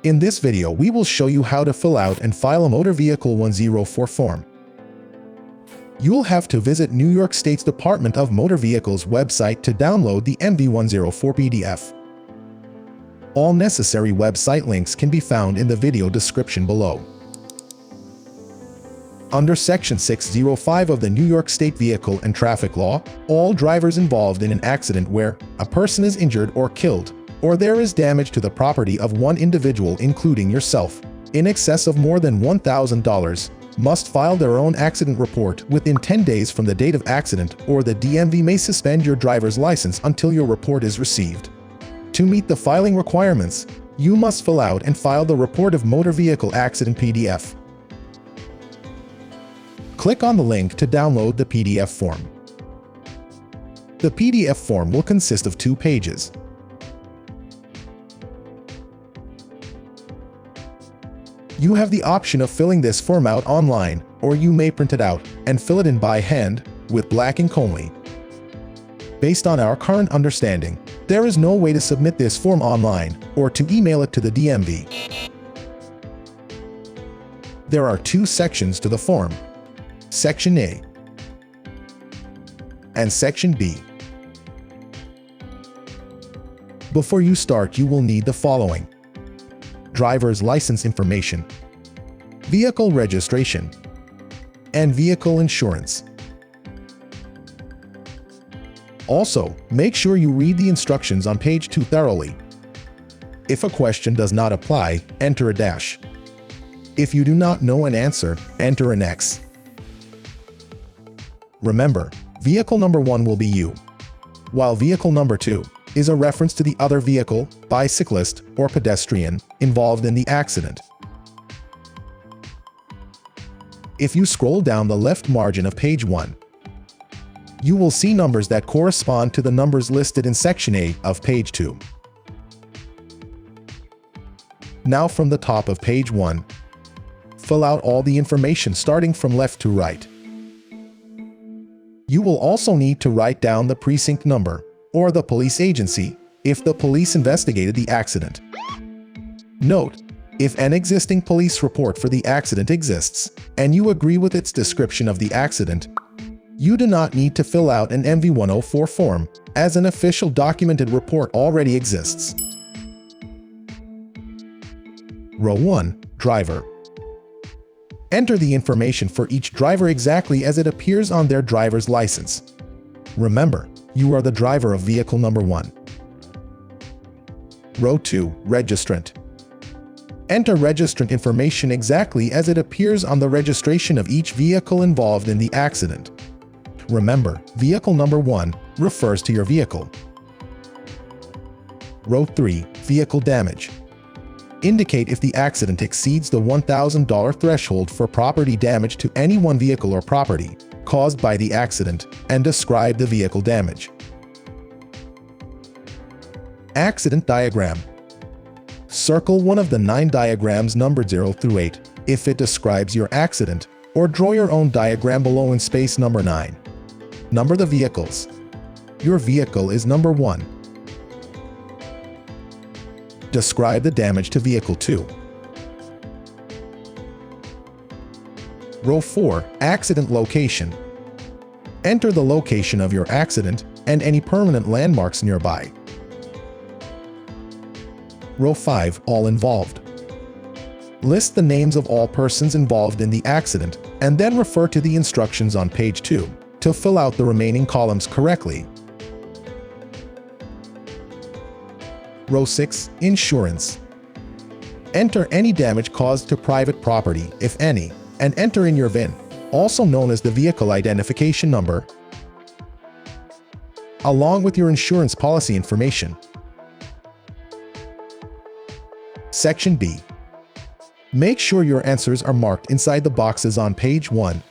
In this video, we will show you how to fill out and file a Motor Vehicle 104 form. You will have to visit New York State's Department of Motor Vehicles website to download the MV-104 PDF. All necessary website links can be found in the video description below. Under Section 605 of the New York State Vehicle and Traffic Law, all drivers involved in an accident where a person is injured or killed, or there is damage to the property of one individual including yourself, in excess of more than $1,000, must file their own accident report within 10 days from the date of accident, or the DMV may suspend your driver's license until your report is received. To meet the filing requirements, you must fill out and file the Report of Motor Vehicle Accident PDF. Click on the link to download the PDF form. The PDF form will consist of 2 pages. You have the option of filling this form out online, or you may print it out and fill it in by hand with black ink only. Based on our current understanding, there is no way to submit this form online or to email it to the DMV. There are 2 sections to the form, Section A and Section B. Before you start, you will need the following: driver's license information, vehicle registration, and vehicle insurance. Also, make sure you read the instructions on page 2 thoroughly. If a question does not apply, enter a dash. If you do not know an answer, enter an X. Remember, vehicle number 1 will be you, while vehicle number 2 is a reference to the other vehicle, bicyclist, or pedestrian involved in the accident. If you scroll down the left margin of page 1, you will see numbers that correspond to the numbers listed in Section A of page 2. Now from the top of page 1, fill out all the information starting from left to right. You will also need to write down the precinct number or the police agency if the police investigated the accident. Note, if an existing police report for the accident exists and you agree with its description of the accident, you do not need to fill out an MV-104 form, as an official documented report already exists. Row 1, Driver. Enter the information for each driver exactly as it appears on their driver's license. Remember, you are the driver of vehicle number 1. Row 2, Registrant. Enter registrant information exactly as it appears on the registration of each vehicle involved in the accident. Remember, vehicle number 1 refers to your vehicle. Row 3, Vehicle Damage. Indicate if the accident exceeds the $1,000 threshold for property damage to any one vehicle or property caused by the accident, and describe the vehicle damage. Accident Diagram. Circle one of the 9 diagrams numbered 0 through 8 if it describes your accident, or draw your own diagram below in space number 9. Number the vehicles. Your vehicle is number 1. Describe the damage to vehicle 2. Row 4, Accident Location. Enter the location of your accident and any permanent landmarks nearby. Row 5, All Involved. List the names of all persons involved in the accident and then refer to the instructions on page 2 to fill out the remaining columns correctly. Row 6, Insurance. Enter any damage caused to private property, if any, and enter in your VIN, also known as the Vehicle Identification Number, along with your insurance policy information. Section B. Make sure your answers are marked inside the boxes on page 1.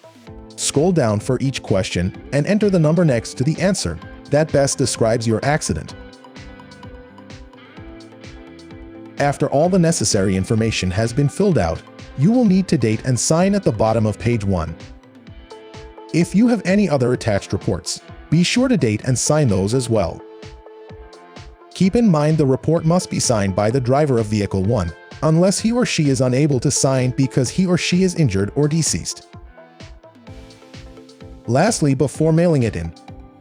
Scroll down for each question and enter the number next to the answer that best describes your accident. After all the necessary information has been filled out, you will need to date and sign at the bottom of page 1. If you have any other attached reports, be sure to date and sign those as well. Keep in mind the report must be signed by the driver of vehicle 1, unless he or she is unable to sign because he or she is injured or deceased. Lastly, before mailing it in,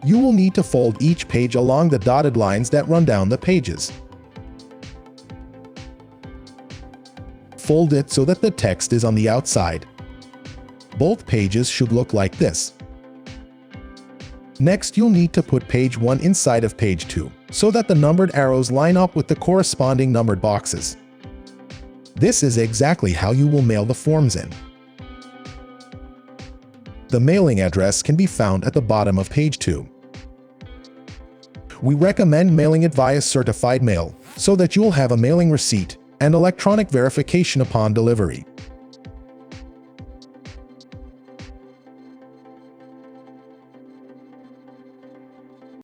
you will need to fold each page along the dotted lines that run down the pages. Fold it so that the text is on the outside. Both pages should look like this. Next, you'll need to put page 1 inside of page 2, so that the numbered arrows line up with the corresponding numbered boxes. This is exactly how you will mail the forms in. The mailing address can be found at the bottom of page 2. We recommend mailing it via certified mail, so that you'll have a mailing receipt and electronic verification upon delivery.